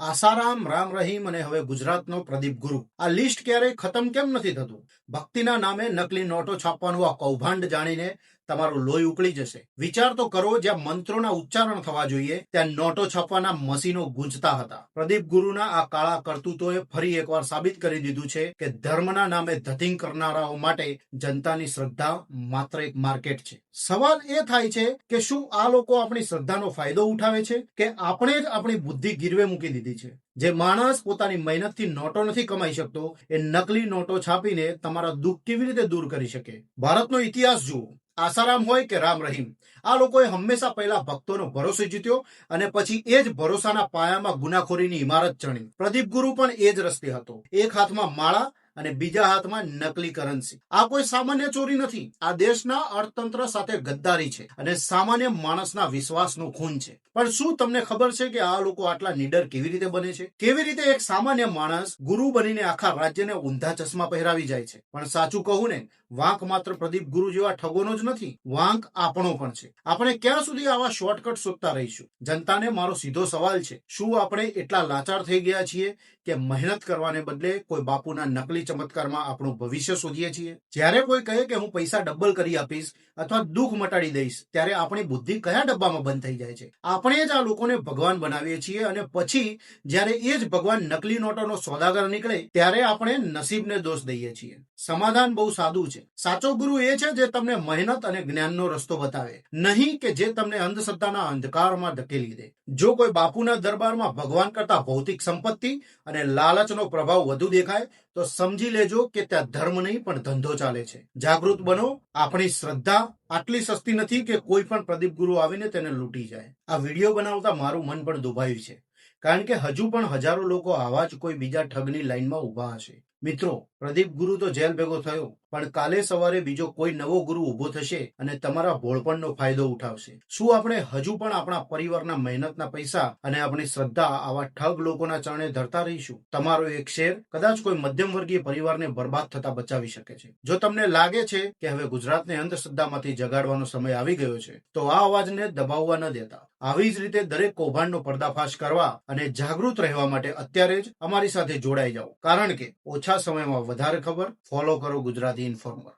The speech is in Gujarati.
આસારામ, રામ રહીમ અને હવે ગુજરાતનો પ્રદીપ ગુરુ. આ લિસ્ટ ક્યારેય ખતમ કેમ નથી થતું? ભક્તિના નામે નકલી નોટો છાપવાનું આ કૌભાંડ જાણીને તમારું લોહી ઉકળી જશે. વિચાર તો કરો, જ્યાં મંત્રોના ઉચ્ચારણ થવા જોઈએ ત્યાં નોટો છાપવાના મશીનો ગુંજતા હતા. પ્રદીપ ગુરુના આ કાળા કરતૂતોએ ફરી એકવાર સાબિત કરી દીધું છે કે ધર્મના નામે ધતિંગ કરનારાઓ માટે જનતાની શ્રદ્ધા માત્ર એક માર્કેટ છે. સવાલ એ થાય છે કે શું આ લોકો આપણી શ્રદ્ધાનો ફાયદો ઉઠાવે છે કે આપણે જ આપણી બુદ્ધિ ગીરવે મૂકી દીધી છે? જે માણસ પોતાની મહેનતથી નોટો નથી કમાઈ શકતો, એ નકલી નોટો છાપીને તમારા દુઃખ કેવી રીતે દૂર કરી શકે? ભારતનો ઇતિહાસ જુઓ. આસારામ હોય કે રામ રહીમ, આ લોકોએ હંમેશા પહેલા ભક્તોનો ભરોસો જીત્યો અને પછી એ જ ભરોસાના પાયામાં ગુનાખોરીની ઇમારત ચણી. પ્રદીપ ગુરુ પણ એ જ રસ્તે હતો. એક હાથમાં માળા અને બીજા હાથમાં નકલી કરન્સી. આ કોઈ સામાન્ય ચોરી નથી. આ દેશના અર્થતંત્ર સાથે ગદ્દારી છે અને સામાન્ય માણસના વિશ્વાસનું ખૂન છે. પણ શું તમને ખબર છે કે આ લોકો આટલા નીડર કેવી રીતે બને છે? કેવી રીતે એક સામાન્ય માણસ ગુરુ બનીને આખા રાજ્યને ઊંધા ચશ્મા પહેરાવી જાય છે? પણ સાચું કહું ને, વાંક માત્ર પ્રદીપ ગુરુ જેવા ઠગોનો જ નથી, વાંક આપણો પણ છે. આપણે ક્યાં સુધી આવા શોર્ટકટ શોધતા રહીશું? જનતાને મારો સીધો સવાલ છે, શું આપણે એટલા લાચાર થઈ ગયા છીએ કે મહેનત કરવાને બદલે કોઈ બાપુના નકલી ચમત્કારમાં આપણું ભવિષ્ય શોધીએ છીએ? જ્યારે કોઈ કહે કે હું પૈસા ડબલ કરી આપીશ અથવા દુઃખ મટાડી દઈશ, ત્યારે આપણી બુદ્ધિ કયા ડબ્બામાં બંધ થઈ જાય છે? આપણે જ આ લોકોને ભગવાન બનાવીએ છીએ અને પછી જ્યારે એ જ ભગવાન નકલી નોટોનો સોદાગર નીકળે ત્યારે આપણે નસીબને દોષ દઈએ છીએ. સમાધાન બહુ સાદું છે. સાચો ગુરુ એ છે જે તમને મહેનત અને જ્ઞાનનો રસ્તો બતાવે, નહીં કે જે તમને અંધશ્રદ્ધાના અંધકારમાં ધકેલી દે. જો કોઈ બાપુના દરબારમાં ભગવાન કરતા ભૌતિક સંપત્તિ અને લાલચનો પ્રભાવ વધુ દેખાય તો સમજી લેજો કે ત્યાં ધર્મ નહીં પણ ધંધો ચાલે છે. જાગૃત બનો. આપણી શ્રદ્ધા આટલી સસ્તી નથી કે કોઈ પણ પ્રદીપ ગુરુ આવીને તેને લૂંટી જાય. આ વિડીયો બનાવતા મારું મન પણ દુભાયું છે, કારણ કે હજુ પણ હજારો લોકો આવા જ કોઈ બીજા ઠગની લાઈનમાં ઉભા હશે. મિત્રો, પ્રદીપ ગુરુ તો જેલ ભેગો થયો, પણ કાલે સવારે બીજો કોઈ નવો ગુરુ ઉભો થશે અને તમારા ભોળપણનો ફાયદો ઉઠાવશે. શું આપણે હજુ પણ આપણા પરિવારના મહેનતના પૈસા અને આપણી શ્રદ્ધા આવા ઠગ લોકોના ચરણે ધરતા રહીશું? તમારો એક શેર કદાચ કોઈ મધ્યમ વર્ગીય પરિવારને બરબાદ થતા બચાવી શકે છે. જો તમને લાગે છે કે હવે ગુજરાતને અંધશ્રદ્ધામાંથી જગાડવાનો સમય આવી ગયો છે, તો આ અવાજને દબાવવા ન દેતા. આવી જ રીતે દરેક કૌભાંડનો પર્દાફાશ કરવા અને જાગૃત રહેવા માટે અત્યારે જ અમારી સાથે જોડાઈ જાઓ, કારણ કે ઓછા સમયમાં વધારે ખબર. ફોલો કરો ગુજરાતી ઇન્ફોર્મર.